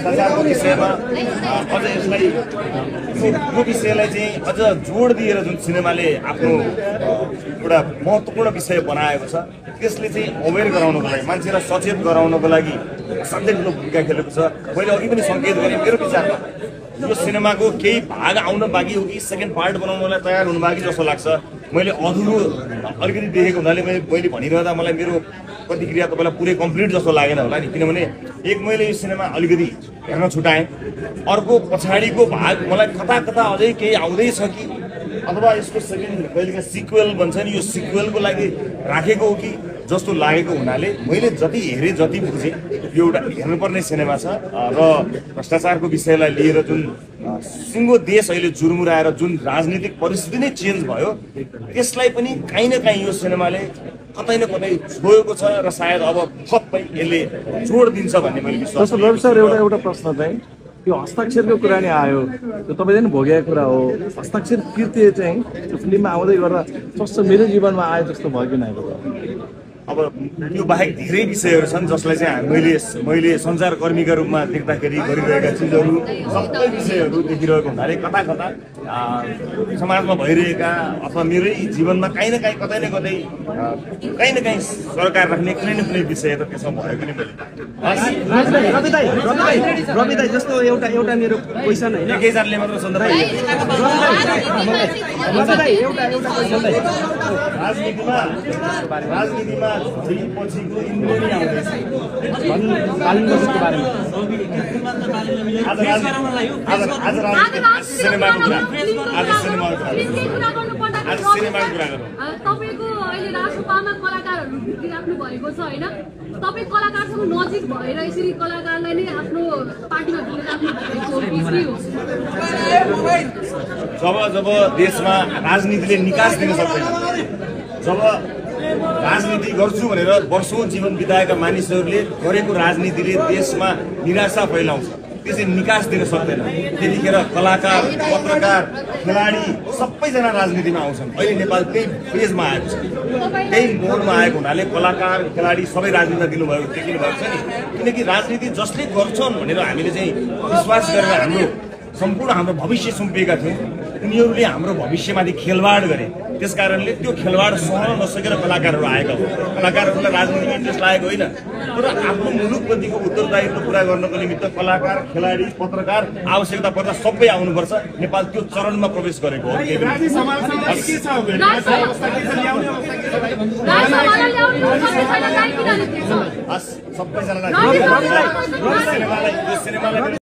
भ्रष्टाचारको विषयमा अझ यसलाई यो विषयलाई चाहिँ अझ जोड दिएर जुन सिनेमाले आफ्नो एउटा महत्त्वपूर्ण विषय बनाएको छ त्यसले चाहिँ अवेर गराउनको लागि मान्छेलाई सचेत गराउनको लागि असाध्यै ठुलो भूमिका खेलेको छ। मैले अघि पनि सङ्केत गरेँ मेरो विचारमा यो सिनेमाको केही भाग आउन बाँकी हो कि सेकेन्ड पार्ट बनाउनलाई तयार हुनु बाँकी जस्तो लाग्छ। मैले अधुरो अलिकति देखेको हुनाले मैले भनिरहँदा मलाई मेरो प्रतिक्रिया तपाईँलाई पुरै कम्प्लिट जस्तो लागेन होला नि, किनभने एक मैले यो सिनेमा अलिकति हेर्न छुटाएँ, अर्को पछाडिको भाग मलाई कता कता अझै केही आउँदैछ कि अथवा यसको सेकेन्ड कहिलेकाहीँ सिक्वेल भन्छ नि यो सिक्वेलको लागि राखेको हो कि जस्तो लागेको हुनाले मैले जति हेरेँ जति बुझेँ यो एउटा हेर्नुपर्ने सिनेमा छ र भ्रष्टाचारको विषयलाई लिएर जुन सिङ्गो देश अहिले जुर्मुराएर जुन राजनीतिक परिस्थिति नै चेन्ज भयो त्यसलाई पनि काहीँ न काहीँ यो सिनेमाले कतै न कतै छोएको छ र सायद अब थप्पै यसले जोड दिन्छ भन्ने मैले विश्वास गर्छु। सर एउटा प्रश्न चाहिँ यो हस्ताक्षरको कुरा नै आयो, त्यो तपाईँले पनि भोगेको कुरा हो। हस्ताक्षर कृत्य चाहिँ त्यो फिल्ममा आउँदै गर्दा स्पष्ट मेरो जीवनमा आयो जस्तो भयो कि नआएको? अब यो बाहेक धेरै विषयहरू छन् जसलाई चाहिँ मैले सञ्चारकर्मीका रूपमा देख्दाखेरि गरिरहेका चिजहरू सबै विषयहरू देखिरहेको हुनाले कता कता समाजमा भइरहेका अथवा मेरै जीवनमा काहीँ न काहीँ कतै न कतै काहीँ न काहीँ सरकार राख्ने कुनै न कुनै विषय त त्यसमा भएको नै मैले रवि दाइ जस्तो एउटा मेरो क्वेसन हैन, एकैजनाले मात्र सन्दर्भ राजनीतिमा पछिको इन्द्रेणी आउँदैछ बालिङ्गको बारेमा तपाईको अहिले राष्ट्रपामा कलाकारहरू भित्रिराख्नु भएको छ हैन, तपाई कलाकारसँग नजिक भएर यसरी कलाकारलाई नै आफ्नो पार्टीमा भित्रिराख्नु भएको हो। जब देशमा राजनीतिले निकास दिन सक्दैन, जब राजनीति गर्छु भनेर वर्षौं जीवन बिताएका मानिसहरूले गरेको राजनीतिले देशमा निराशा फैलाउँछ, त्यसै निकास दिन सक्दैन, त्यतिखेर कलाकार पत्रकार खेलाडी सबैजना राजनीतिमा आउँछन्। अहिले नेपाल त्यही फेजमा आएको छ, त्यही मोडमा आएको हुनाले कलाकार खेलाडी सबै राजनीतिमा देखिनु भएको छ नि। किनकि राजनीति जसले गर्छन् भनेर हामीले चाहिँ विश्वास गरेर हाम्रो भविष्य सुम्पिएका थियौँ, उनीहरूले हाम्रो भविष्यमाथि खेलवाड गरे। त्यसकारणले त्यो खेलवाड सहन नसकेर कलाकारहरू आएका हो। कलाकारहरूलाई राजनीतिमा इन्ट्रेस्ट लागेको होइन, तर आफ्नो मुलुकप्रतिको उत्तरदायित्व पुरा गर्नको निमित्त कलाकार खेलाडी पत्रकार आवश्यकता पर्दा सबै आउनुपर्छ। नेपाल त्यो चरणमा प्रवेश गरेको हो। सबैजनालाई